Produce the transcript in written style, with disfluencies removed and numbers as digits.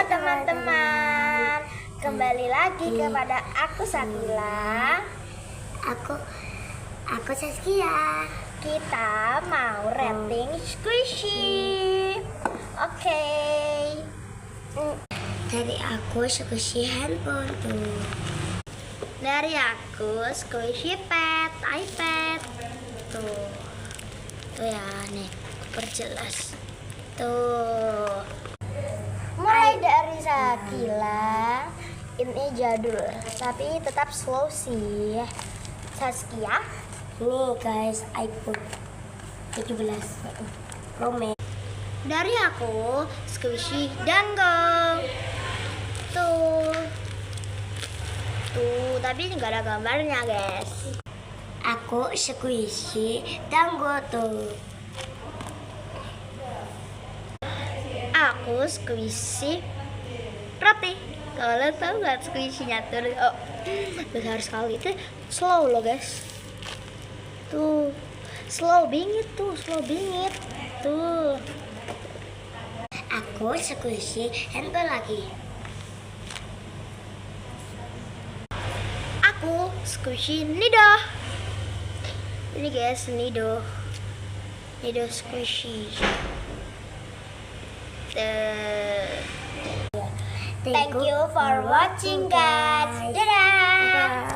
teman-teman, kembali lagi kepada aku Sakila. Aku Saskia. Kita mau rating squishy. Oke. Dari aku squishy handphone tuh. Dari aku squishy pet, iPad. Tuh ya nih, perjelas. Tuh. Mulai dari Sakila, ini jadul, tapi tetap slow sih. Saskia, Ini guys, iPhone 17 Pro Max. dari aku squishy dango. Tuh, tapi nggak ada gambarnya guys. Aku squishy dango tuh. Aku squishy roti. Kalau tahu nggak squishy-nya tuh, besar sekali. Itu slow loh guys. Tuh, slow bingit tuh, slow bingit. Tuh. Aku squishy handphone lagi. Aku squishy nido. Ini guys, nido squishy. Thank you for watching guys. Dadah.